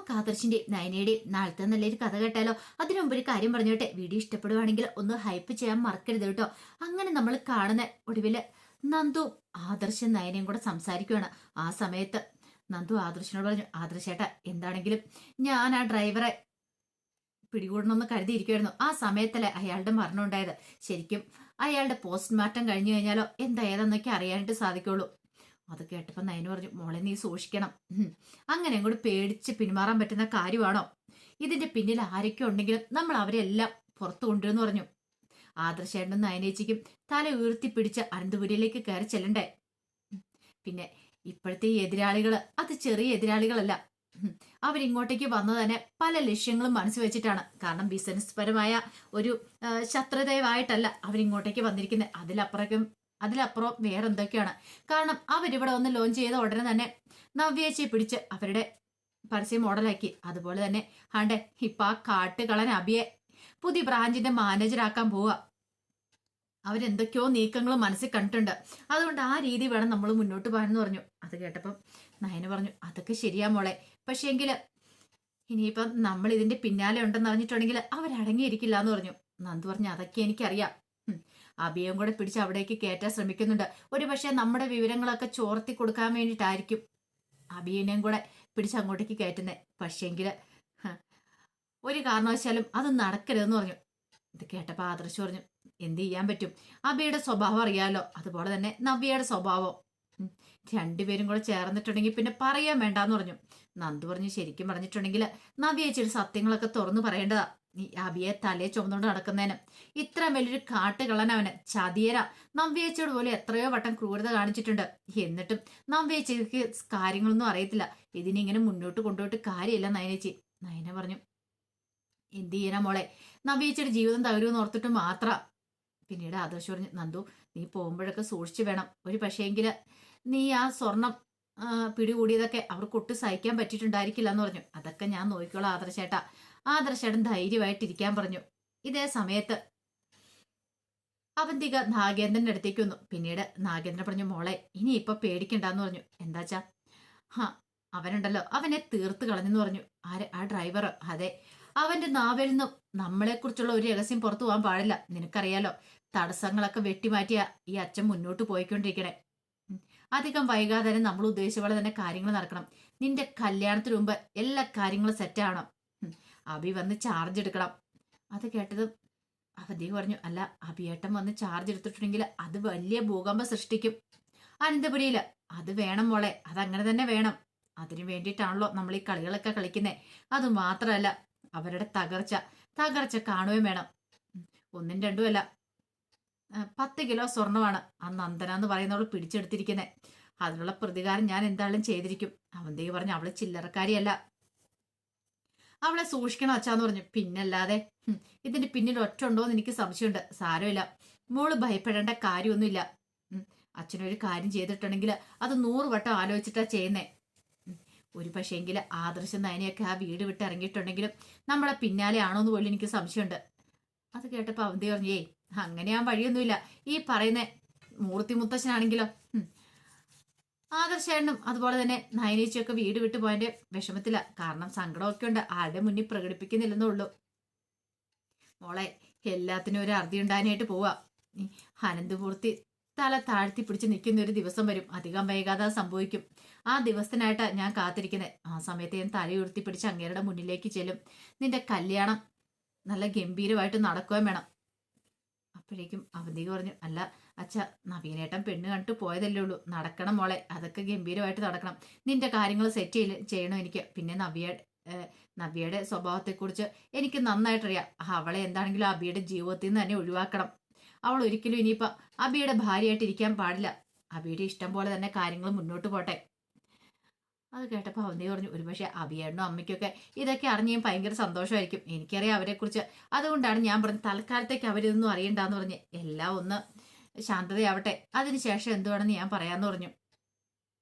നമുക്ക് ആദർശിന്റെയും നയനയുടെയും നാളത്തെ നല്ലൊരു കഥ കേട്ടാലോ? അതിനു മുമ്പ് ഒരു കാര്യം പറഞ്ഞോട്ടെ, വീഡിയോ ഇഷ്ടപ്പെടുവാണെങ്കിൽ ഒന്ന് ഹൈപ്പ് ചെയ്യാൻ മറക്കരുത് കേട്ടോ. അങ്ങനെ നമ്മൾ കാണുന്ന ഒടുവില് നന്ദു ആദർശം നയനയും കൂടെ സംസാരിക്കുകയാണ്. ആ സമയത്ത് നന്ദു ആദർശിനോട് പറഞ്ഞു, ആദർശേട്ടാ എന്താണെങ്കിലും ഞാൻ ആ ഡ്രൈവറെ പിടികൂടണമെന്ന് കരുതിയിരിക്കുമായിരുന്നു. ആ സമയത്തല്ലേ അയാളുടെ മരണം ഉണ്ടായത്. ശരിക്കും അയാളുടെ പോസ്റ്റ്മോർട്ടം കഴിഞ്ഞു കഴിഞ്ഞാലോ എന്താ ഏതെന്നൊക്കെ അറിയാനായിട്ട് സാധിക്കുള്ളൂ. അത് കേട്ടപ്പോ നയന് പറഞ്ഞു, മോളെ നീ സൂക്ഷിക്കണം. അങ്ങനെ അങ്ങോട്ട് പേടിച്ച് പിന്മാറാൻ പറ്റുന്ന കാര്യമാണോ? ഇതിന്റെ പിന്നിൽ ആരൊക്കെ ഉണ്ടെങ്കിലും നമ്മൾ അവരെല്ലാം പുറത്തു കൊണ്ടുവന്ന് പറഞ്ഞു. ആദർശേട്ടനും നയനേച്ചിക്കും തല ഉയർത്തിപ്പിടിച്ച് അനന്തപുരിയിലേക്ക് കയറി ചെല്ലണ്ടേ. പിന്നെ ഇപ്പോഴത്തെ ഈ എതിരാളികള് അത് ചെറിയ എതിരാളികളല്ല. അവരിങ്ങോട്ടേക്ക് വന്നത് തന്നെ പല ലക്ഷ്യങ്ങളും മനസ്സ് വെച്ചിട്ടാണ്. കാരണം ബിസിനസ് പരമായ ഒരു ശത്രുതയുമായിട്ടല്ല അവരിങ്ങോട്ടേക്ക് വന്നിരിക്കുന്നത്. അതിലപ്പുറം വേറെ എന്തൊക്കെയാണ്. കാരണം അവരിവിടെ ഒന്ന് ലോഞ്ച് ചെയ്ത ഉടനെ തന്നെ നവ്യേച്ചിയെ പിടിച്ച് അവരുടെ പരസ്യ മോഡലാക്കി. അതുപോലെ തന്നെ ആണ്ടെ ഇപ്പൊ ആ കാട്ടുകളൻ അബിയെ പുതിയ ബ്രാഞ്ചിന്റെ മാനേജറാക്കാൻ പോവുക. അവരെന്തൊക്കെയോ നീക്കങ്ങളും മനസ്സിൽ കണ്ടിട്ടുണ്ട്. അതുകൊണ്ട് ആ രീതി വേണം നമ്മൾ മുന്നോട്ട് പോകാനെന്ന് പറഞ്ഞു. അത് കേട്ടപ്പം നയന പറഞ്ഞു, അതൊക്കെ ശരിയാ മോളെ, പക്ഷേ എങ്കില് ഇനിയിപ്പം നമ്മൾ ഇതിന്റെ പിന്നാലെ ഉണ്ടെന്ന് അറിഞ്ഞിട്ടുണ്ടെങ്കിൽ അവരടങ്ങിയിരിക്കില്ല എന്ന് പറഞ്ഞു. നന്ദു പറഞ്ഞു, അതൊക്കെ എനിക്കറിയാം. അഭിയും കൂടെ പിടിച്ച് അവിടേക്ക് കയറ്റാൻ ശ്രമിക്കുന്നുണ്ട്. ഒരു പക്ഷേ നമ്മുടെ വിവരങ്ങളൊക്കെ ചോർത്തി കൊടുക്കാൻ വേണ്ടിയിട്ടായിരിക്കും അഭിയനെയും കൂടെ പിടിച്ച് അങ്ങോട്ടേക്ക് കയറ്റുന്നത്. പക്ഷേങ്കില് ഒരു കാരണവശാലും അത് നടക്കരുതെന്ന് പറഞ്ഞു. ഇത് കേട്ടപ്പോ ആദർശ് പറഞ്ഞു, എന്ത് ചെയ്യാൻ പറ്റും, അബിയുടെ സ്വഭാവം അറിയാലോ, അതുപോലെ തന്നെ നവ്യയുടെ സ്വഭാവം. രണ്ടുപേരും കൂടെ ചേർന്നിട്ടുണ്ടെങ്കിൽ പിന്നെ പറയാൻ വേണ്ടാന്ന് പറഞ്ഞു. നന്ദു പറഞ്ഞു, ശരിക്കും പറഞ്ഞിട്ടുണ്ടെങ്കിൽ നവ്യ ചില സത്യങ്ങളൊക്കെ തുറന്നു പറയേണ്ടതാ. ഈ അബിയെ തലയെ ചുമന്നുകൊണ്ട് നടക്കുന്നതിന് ഇത്ര വലിയൊരു കാട്ടുകളനവന് ചതിയര നവ്യേച്ചയോട് പോലെ എത്രയോ വട്ടം ക്രൂരത കാണിച്ചിട്ടുണ്ട്. എന്നിട്ടും നവ്യേച്ചിക്ക് കാര്യങ്ങളൊന്നും അറിയത്തില്ല. ഇതിനിങ്ങനെ മുന്നോട്ട് കൊണ്ടുപോയിട്ട് കാര്യമില്ല നയനേച്ചി. നയന പറഞ്ഞു, എന്ത് ചെയ്യാനാ മോളെ, നവ്യേച്ചിയുടെ ജീവിതം തകരുമെന്ന് ഓർത്തിട്ട് മാത്ര. പിന്നീട് ആദർശ് പറഞ്ഞു, നന്ദു നീ പോകുമ്പോഴൊക്കെ സൂക്ഷിച്ചു വേണം. ഒരു പക്ഷേങ്കില് നീ ആ സ്വർണം പിടികൂടിയതൊക്കെ അവർക്ക് ഒട്ടും സഹിക്കാൻ പറ്റിയിട്ടുണ്ടായിരിക്കില്ല എന്ന് പറഞ്ഞു. അതൊക്കെ ഞാൻ നോക്കിക്കോളാം ആദർശേട്ടാ. ആദർശേട്ടൻ ധൈര്യമായിട്ടിരിക്കാൻ പറഞ്ഞു. ഇതേ സമയത്ത് അവന്തിക നാഗേന്ദ്രന്റെ അടുത്തേക്ക് വന്നു. പിന്നീട് നാഗേന്ദ്രൻ പറഞ്ഞു, മോളെ ഇനിയിപ്പൊ പേടിക്കണ്ടെന്ന് പറഞ്ഞു. എന്താച്ചാ, അവനുണ്ടല്ലോ അവനെ തീർത്ത് കളഞ്ഞെന്ന് പറഞ്ഞു. ആ ഡ്രൈവർ, അതെ, അവന്റെ നാവിൽ നിന്നും നമ്മളെക്കുറിച്ചുള്ള ഒരു രഹസ്യം പുറത്തു പോകാൻ പാടില്ല. നിനക്കറിയാലോ, തടസ്സങ്ങളൊക്കെ വെട്ടിമാറ്റിയ ഈ അച്ഛൻ മുന്നോട്ട് പോയിക്കൊണ്ടിരിക്കണേ. അധികം വൈകാതെ തന്നെ നമ്മൾ ഉദ്ദേശിച്ച പോലെ തന്നെ കാര്യങ്ങൾ നടക്കണം. നിന്റെ കല്യാണത്തിന് മുമ്പ് എല്ലാ കാര്യങ്ങളും സെറ്റ് ആവണം. അബി വന്ന് ചാർജ് എടുക്കണം. അത് കേട്ടതും അവധി പറഞ്ഞു, അല്ല അബിയേട്ടൻ വന്ന് ചാർജ് എടുത്തിട്ടുണ്ടെങ്കിൽ അത് വലിയ ഭൂകമ്പം സൃഷ്ടിക്കും അനന്തപുരിയില്. അത് വേണം മോളെ, അതങ്ങനെ തന്നെ വേണം. അതിനു വേണ്ടിയിട്ടാണല്ലോ നമ്മൾ ഈ കളികളൊക്കെ കളിക്കുന്നത്. അത് മാത്രമല്ല, അവരുടെ തകർച്ച കാണുകയും വേണം. ഒന്നും രണ്ടുമല്ല, 10 കിലോ സ്വർണമാണ് ആ നന്ദന എന്ന് പറയുന്നവൾ പിടിച്ചെടുത്തിരിക്കുന്നത്. അതിനുള്ള പ്രതികാരം ഞാൻ എന്തായാലും ചെയ്തിരിക്കും. അവന്തേക്ക് പറഞ്ഞു, അവള് ചില്ലറക്കാരിയല്ല, അവളെ സൂക്ഷിക്കണം അച്ഛാന്ന് പറഞ്ഞു. പിന്നല്ലാതെ ഇതിന്റെ പിന്നിൽ ഒറ്റ ഉണ്ടോന്ന് എനിക്ക് സംശയമുണ്ട്. സാരമില്ല മോള്, ഭയപ്പെടേണ്ട കാര്യമൊന്നുമില്ല. അച്ഛനൊരു കാര്യം ചെയ്തിട്ടുണ്ടെങ്കിൽ അത് 100 വട്ടം ആലോചിച്ചിട്ടാ ചെയ്യുന്നേ. ഒരു പക്ഷേങ്കിൽ ആദർശം നയനെയൊക്കെ ആ വീട് വിട്ട് ഇറങ്ങിയിട്ടുണ്ടെങ്കിലും നമ്മളെ പിന്നാലെ ആണോന്ന് പോലും എനിക്ക് സംശയമുണ്ട്. അത് കേട്ടപ്പോ അവന്തി പറഞ്ഞു, ഏയ് അങ്ങനെ ആ വഴിയൊന്നുമില്ല. ഈ പറയുന്ന മൂർത്തി മുത്തശ്ശനാണെങ്കിലോ ആദർശേട്ടനും അതുപോലെ തന്നെ നയനേച്ചിയൊക്കെ വീട് വിട്ടു പോയതിന്റെ വിഷമത്തില. കാരണം സങ്കടമൊക്കെ ഉണ്ട്, ആരുടെ മുന്നിൽ പ്രകടിപ്പിക്കുന്നില്ലെന്നേ ഉള്ളൂ. മോളെ എല്ലാത്തിനും ഒരു അറുതി ഉണ്ടാകാനായിട്ട് പോവാ. അനന്തമൂർത്തി തല താഴ്ത്തി പിടിച്ച് നിൽക്കുന്ന ഒരു ദിവസം വരും. അധികം വൈകാതെ സംഭവിക്കും. ആ ദിവസത്തിനായിട്ടാ ഞാൻ കാത്തിരിക്കുന്നത്. ആ സമയത്ത് ഞാൻ തല ഉയർത്തി പിടിച്ച് അങ്ങേരുടെ മുന്നിലേക്ക് ചെല്ലും. നിന്റെ കല്യാണം നല്ല ഗംഭീരമായിട്ട് നടക്കുകയും വേണം. അപ്പോഴേക്കും അവന്തിക പറഞ്ഞു, അല്ല അച്ഛ, നവീനേട്ടൻ പെണ്ണ് കണ്ടിട്ട് പോയതല്ലേ ഉള്ളൂ, നടക്കണം മോളെ, അതൊക്കെ ഗംഭീരമായിട്ട് നടക്കണം. നിന്റെ കാര്യങ്ങൾ സെറ്റ് ചെയ്യണം എനിക്ക്. പിന്നെ നവ്യയുടെ സ്വഭാവത്തെക്കുറിച്ച് എനിക്ക് നന്നായിട്ടറിയാം. അവളെ എന്താണെങ്കിലും അബിയുടെ ജീവിതത്തിൽ നിന്ന് തന്നെ ഒഴിവാക്കണം. അവൾ ഒരിക്കലും ഇനിയിപ്പോ അബിയുടെ ഭാര്യയായിട്ട് ഇരിക്കാൻ പാടില്ല. അബിയുടെ ഇഷ്ടം പോലെ തന്നെ കാര്യങ്ങൾ മുന്നോട്ട് പോട്ടെ. അത് കേട്ടപ്പോൾ അവന്തി പറഞ്ഞു, ഒരുപക്ഷെ അബിയേട്ടനും അമ്മയ്ക്കൊക്കെ ഇതൊക്കെ അറിഞ്ഞ് ഞാൻ ഭയങ്കര സന്തോഷമായിരിക്കും. എനിക്കറിയാം അവരെക്കുറിച്ച്. അതുകൊണ്ടാണ് ഞാൻ പറഞ്ഞത് തൽക്കാലത്തേക്ക് അവരിതൊന്നും അറിയണ്ടെന്ന് പറഞ്ഞ്. എല്ലാം ഒന്ന് ശാന്തതയാവട്ടെ, അതിനുശേഷം എന്തുവാണെന്ന് ഞാൻ പറയാന്ന് പറഞ്ഞു.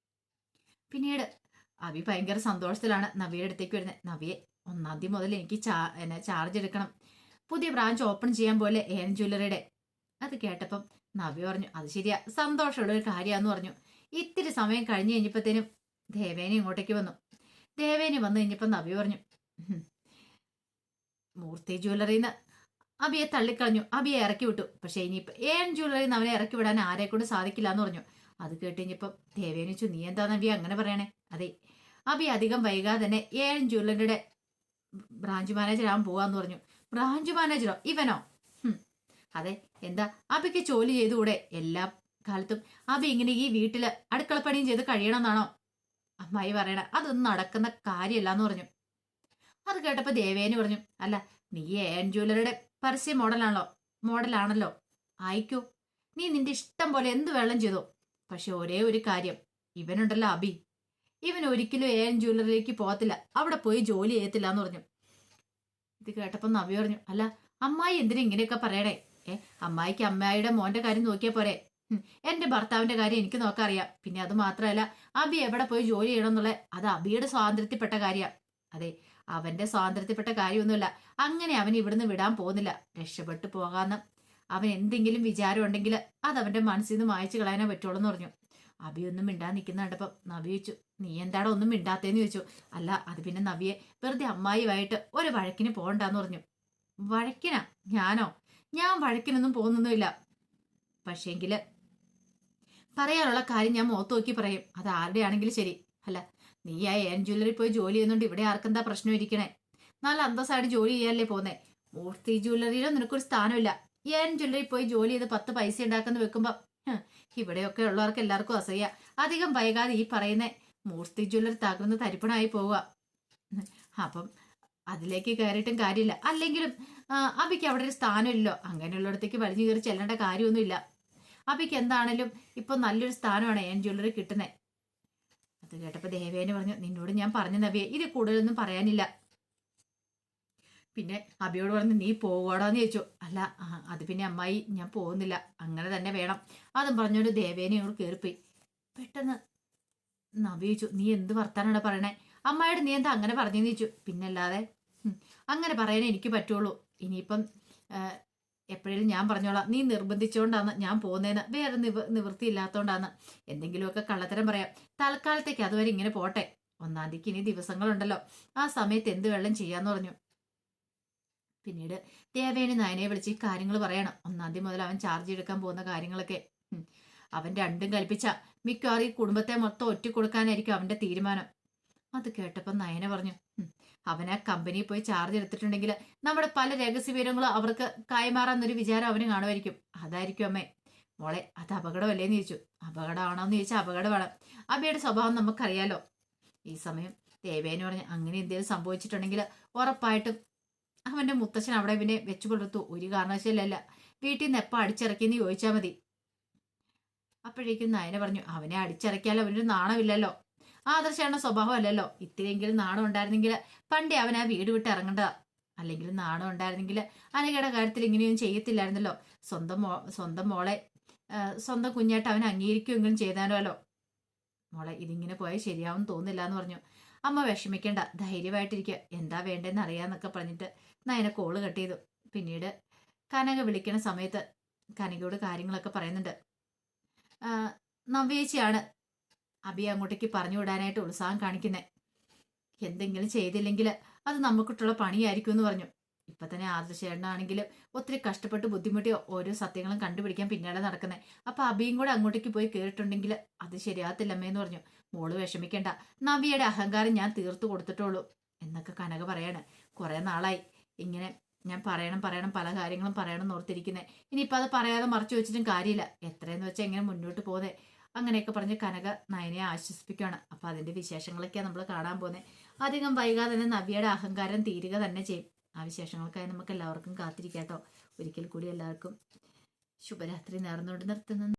പിന്നീട് അബി ഭയങ്കര സന്തോഷത്തിലാണ് നവ്യയുടെ അടുത്തേക്ക് വരുന്നത്. നവ്യെ, 1-ാം തീയതി മുതൽ എനിക്ക് ചാർജ് എടുക്കണം. പുതിയ ബ്രാഞ്ച് ഓപ്പൺ ചെയ്യാൻ പോലെ ഏൻ ജ്വല്ലറിയുടെ. അത് കേട്ടപ്പം നവ്യ പറഞ്ഞു, അത് ശരിയാ, സന്തോഷമുള്ള ഒരു കാര്യമാന്ന് പറഞ്ഞു. ഇത്തിരി സമയം കഴിഞ്ഞ് കഴിഞ്ഞപ്പോഴത്തേനും ദേവേന ഇങ്ങോട്ടേക്ക് വന്നു. ദേവേനി വന്നു കഴിഞ്ഞപ്പോ നവ്യ പറഞ്ഞു, "ഉം, മൂർത്തി ജ്വല്ലറിന്ന് അബിയെ തള്ളിക്കളഞ്ഞു, അബിയെ ഇറക്കി വിട്ടു. പക്ഷെ ഇനിയിപ്പോ ഏൺ ജ്വല്ലറിന്ന് അവനെ ഇറക്കി വിടാൻ ആരെ കൊണ്ട് സാധിക്കില്ല എന്ന് പറഞ്ഞു." അത് കേട്ട് കഴിഞ്ഞപ്പം ദേവേനി വെച്ചു, "നീ എന്താ നവ്യ അങ്ങനെ പറയണേ?" അതെ, അബി അധികം വൈകാതെ തന്നെ ഏൺ ജ്വല്ലറിയുടെ ബ്രാഞ്ച് മാനേജർ ആവാൻ പോവാന്ന് പറഞ്ഞു. ബ്രാഞ്ച് മാനേജറോ? ഇവനോ? അതെ, എന്താ അബിക്ക് ജോലി ചെയ്തുകൂടെ? എല്ലാ കാലത്തും അബി ഇങ്ങനെ ഈ വീട്ടില് അടുക്കളപ്പണിയും ചെയ്ത് കഴിയണമെന്നാണോ അമ്മായി പറയണ? അതൊന്നും നടക്കുന്ന കാര്യമല്ല എന്ന് പറഞ്ഞു. അത് കേട്ടപ്പോ ദേവേനി പറഞ്ഞു, "അല്ല, നീ ഏൺ ജ്വല്ലറിയുടെ പരസ്യ മോഡലാണല്ലോ, ആയിക്കോ, നീ നിന്റെ ഇഷ്ടം പോലെ എന്ത് വെള്ളം ചെയ്തോ. പക്ഷെ ഒരേ ഒരു കാര്യം, ഇവനുണ്ടല്ലോ അബി, ഇവൻ ഒരിക്കലും ഏൺ ജ്വല്ലറിയിലേക്ക് പോകത്തില്ല, അവിടെ പോയി ജോലി ചെയ്യത്തില്ല എന്ന് പറഞ്ഞു." ഇത് കേട്ടപ്പോ നവ്യ പറഞ്ഞു, "അല്ല അമ്മായി എന്തിനാ ഇങ്ങനെയൊക്കെ പറയണേ? അമ്മായിക്ക് അമ്മായിയുടെ മോന്റെ കാര്യം നോക്കിയാ പോരെ? എന്റെ ഭർത്താവിന്റെ കാര്യം എനിക്ക് നോക്കാൻ അറിയാം. പിന്നെ അത് മാത്രമല്ല, അബി എവിടെ പോയി ജോലി ചെയ്യണം എന്നുള്ള അത് അബിയുടെ സ്വാതന്ത്ര്യത്തിൽപ്പെട്ട കാര്യ. അതെ, അവന്റെ സ്വാതന്ത്ര്യത്തിൽപ്പെട്ട കാര്യമൊന്നുമില്ല. അങ്ങനെ അവൻ ഇവിടുന്ന് വിടാൻ പോകുന്നില്ല. രക്ഷപ്പെട്ടു പോകാന്ന് അവൻ എന്തെങ്കിലും വിചാരം ഉണ്ടെങ്കിൽ അത് അവന്റെ മനസ്സിൽ നിന്ന് മായച്ചു കളയാനേ പറ്റുള്ളൂ എന്ന് പറഞ്ഞു. അബി ഒന്നും മിണ്ടാൻ നിൽക്കുന്ന കണ്ടപ്പം നവ്യ ചോദിച്ചു, "നീ എന്താടോ ഒന്നും മിണ്ടാത്തേന്ന് ചോദിച്ചു." "അല്ല, അത് പിന്നെ നവ്യെ വെറുതെ അമ്മായിയുമായിട്ട് ഒരു വഴക്കിന് പോകണ്ടെന്ന് പറഞ്ഞു." "വഴക്കിനാ? ഞാനോ? ഞാൻ വഴക്കിനൊന്നും പോകുന്നൊന്നുമില്ല. പക്ഷേങ്കില് പറയാനുള്ള കാര്യം ഞാൻ മുഖത്ത് നോക്കി പറയും. അത് ആരുടെ ആണെങ്കിലും ശരി. അല്ല, നീ ആ ഏൺ ജ്വല്ലറി പോയി ജോലി ചെയ്യുന്നുണ്ട്, ഇവിടെ ആർക്കെന്താ പ്രശ്നം ഇരിക്കണേ? നല്ല അന്തസ്സായിട്ട് ജോലി ചെയ്യാനല്ലേ പോന്നേ. മൂർത്തി ജ്വല്ലറിയിലോ നിനക്കൊരു സ്ഥാനമില്ല. ഏൺ ജ്വല്ലറി പോയി ജോലി ചെയ്ത് 10 പൈസ ഉണ്ടാക്കുന്ന വെക്കുമ്പോ ഇവിടെയൊക്കെ ഉള്ളവർക്ക് എല്ലാവർക്കും അസൂയ. അധികം വൈകാതെ ഈ പറയുന്ന മൂർത്തി ജ്വല്ലറി തകർന്ന് തരിപ്പണായി പോവുക. അപ്പം അതിലേക്ക് കയറിയിട്ടും കാര്യമില്ല. അല്ലെങ്കിലും അബിക്ക് അവിടെ ഒരു സ്ഥാനമില്ലല്ലോ. അങ്ങനെയുള്ളിടത്തേക്ക് വലിഞ്ഞു കയറി ചെല്ലേണ്ട കാര്യമൊന്നുമില്ല. അബിക്ക് എന്താണേലും ഇപ്പൊ നല്ലൊരു സ്ഥാനമാണ് ഏൺ ജ്വല്ലറി കിട്ടുന്നത്." അത് കേട്ടപ്പോ ദേവേനെ പറഞ്ഞു, "നിന്നോട് ഞാൻ പറഞ്ഞു നവ്യെ, ഇത് കൂടുതലൊന്നും പറയാനില്ല." പിന്നെ അബിയോട് പറഞ്ഞു, "നീ പോവാടാന്ന് ചോദിച്ചു." "അല്ല, അത് പിന്നെ അമ്മായി ഞാൻ പോകുന്നില്ല, അങ്ങനെ തന്നെ വേണം." അതും പറഞ്ഞോണ്ട് ദേവേനെ അങ്ങോട്ട് കയറിപ്പോയി. പെട്ടെന്ന് നവ്യ ചോദിച്ചു, "നീ എന്ത് വർത്താനാണ് പറയണേ? അമ്മായിയോട് നീ എന്താ അങ്ങനെ പറഞ്ഞെന്ന് ചോദിച്ചു." "പിന്നല്ലാതെ അങ്ങനെ പറയാനേ എനിക്ക് പറ്റുള്ളൂ. ഇനിയിപ്പം എപ്പോഴേലും ഞാൻ പറഞ്ഞോളാം. നീ നിർബന്ധിച്ചുകൊണ്ടാണ് ഞാൻ പോകുന്നതെന്ന്, വേറെ നിവൃത്തിയില്ലാത്തോണ്ടാന്ന്. എന്തെങ്കിലുമൊക്കെ കള്ളത്തരം പറയാം. തൽക്കാലത്തേക്ക് അതുവരെ ഇങ്ങനെ പോട്ടെ. 1-ാം തീയതിക്ക് ഇനി ദിവസങ്ങളുണ്ടല്ലോ, ആ സമയത്ത് എന്ത് വെള്ളം ചെയ്യാന്ന് പറഞ്ഞു." പിന്നീട് ദേവേനി നയനയെ വിളിച്ച് ഈ കാര്യങ്ങൾ പറയണം. 1-ാം തീയതി മുതൽ അവൻ ചാർജ് എടുക്കാൻ പോകുന്ന കാര്യങ്ങളൊക്കെ. അവൻ രണ്ടും കൽപ്പിച്ച മിക്കവാറും ഈ കുടുംബത്തെ മൊത്തം ഒറ്റ കൊടുക്കാനായിരിക്കും അവന്റെ തീരുമാനം. അത് കേട്ടപ്പോ നയന പറഞ്ഞു, "അവൻ ആ കമ്പനിയിൽ പോയി ചാർജ് എടുത്തിട്ടുണ്ടെങ്കിൽ നമ്മുടെ പല രഹസ്യ വിവരങ്ങളും അവർക്ക് കൈമാറാന്നൊരു വിചാരം അവന് കാണുമായിരിക്കും. അതായിരിക്കും അമ്മേ." "മോളെ, അത് അപകടമല്ലേന്ന് ചോദിച്ചു." "അപകടമാണോന്ന് ചോദിച്ചാൽ അപകടമാണ്. അബിയുടെ സ്വഭാവം നമുക്കറിയാലോ." ഈ സമയം ദേവേനെ പറഞ്ഞു, "അങ്ങനെ എന്തെങ്കിലും സംഭവിച്ചിട്ടുണ്ടെങ്കിൽ ഉറപ്പായിട്ടും അവന്റെ മുത്തച്ഛൻ അവിടെ പിന്നെ വെച്ചു പുലർത്തു. ഒരു കാരണവശാലല്ല. വീട്ടിൽ നിന്ന് എപ്പോൾ അടിച്ചിറക്കിയെന്ന് ചോദിച്ചാൽ മതി." അപ്പോഴേക്കും നയന പറഞ്ഞു, "അവനെ അടിച്ചിറക്കിയാൽ അവനൊരു നാണമില്ലല്ലോ. ആദർശയുടെ സ്വഭാവം അല്ലല്ലോ. ഇത്തിരിയെങ്കിലും നാണം ഉണ്ടായിരുന്നെങ്കിൽ പണ്ടേ അവൻ ആ വീട് വിട്ട് ഇറങ്ങേണ്ടതാ. അല്ലെങ്കിൽ നാണം ഉണ്ടായിരുന്നെങ്കിൽ അനഘയുടെ കാര്യത്തിൽ ഇങ്ങനെയൊന്നും ചെയ്യത്തില്ലായിരുന്നല്ലോ. സ്വന്തം മോളെ സ്വന്തം കുഞ്ഞായിട്ട് അവൻ അംഗീകരിക്കുമെങ്കിലും ചെയ്താലോ. മോളെ, ഇതിങ്ങനെ പോയാൽ ശരിയാവും തോന്നില്ല" എന്ന് പറഞ്ഞു. "അമ്മ വിഷമിക്കേണ്ട, ധൈര്യമായിട്ടിരിക്കുക. എന്താ വേണ്ടെന്ന് അറിയാന്നൊക്കെ പറഞ്ഞിട്ട് നയന കോള് കട്ട് ചെയ്തു. പിന്നീട് കനക വിളിക്കണ സമയത്ത് കനകയോട് കാര്യങ്ങളൊക്കെ പറയുന്നുണ്ട്. നവ്യേച്ചിയാണ് അബിയെ അങ്ങോട്ടേക്ക് പറഞ്ഞു വിടാനായിട്ട് ഉത്സാഹം കാണിക്കുന്നത്. എന്തെങ്കിലും ചെയ്തില്ലെങ്കിൽ അത് നമുക്കിട്ടുള്ള പണിയായിരിക്കും എന്ന് പറഞ്ഞു. ഇപ്പൊ തന്നെ ആദർശേട്ടനാണെങ്കിലും ഒത്തിരി കഷ്ടപ്പെട്ട് ബുദ്ധിമുട്ടി ഓരോ സത്യങ്ങളും കണ്ടുപിടിക്കാൻ പിന്നാലെ നടക്കുന്നത്. അപ്പൊ അബിയും കൂടെ അങ്ങോട്ടേക്ക് പോയി കേറിട്ടുണ്ടെങ്കിൽ അത് ശരിയാകത്തില്ലമ്മേന്ന് പറഞ്ഞു. "മോള് വിഷമിക്കണ്ട, നവിയുടെ അഹങ്കാരം ഞാൻ തീർത്തു കൊടുത്തിട്ടുള്ളൂ" എന്നൊക്കെ കനക പറയാണ്. കുറെ നാളായി ഇങ്ങനെ ഞാൻ പറയണം പല കാര്യങ്ങളും പറയണം എന്നോർത്തിരിക്കുന്നത്. ഇനിയിപ്പോൾ അത് പറയാതെ മറച്ചു വെച്ചിട്ടും കാര്യമില്ല. എത്രയെന്ന് വെച്ചാൽ എങ്ങനെ മുന്നോട്ട് പോകുന്നത് അങ്ങനെയൊക്കെ പറഞ്ഞ് കനക നയനയെ ആശ്വസിപ്പിക്കുകയാണ്. അപ്പൊ അതിന്റെ വിശേഷങ്ങളൊക്കെയാണ് നമ്മൾ കാണാൻ പോകുന്നത്. അധികം വൈകാതെ തന്നെ നവ്യയുടെ അഹങ്കാരം തീരുക തന്നെ ചെയ്യും. ആ വിശേഷങ്ങൾക്കായി നമുക്ക് എല്ലാവർക്കും കാത്തിരിക്കാട്ടോ. ഒരിക്കൽ കൂടി എല്ലാവർക്കും ശുഭരാത്രി നേർന്നുകൊണ്ട് നിർത്തുന്നു.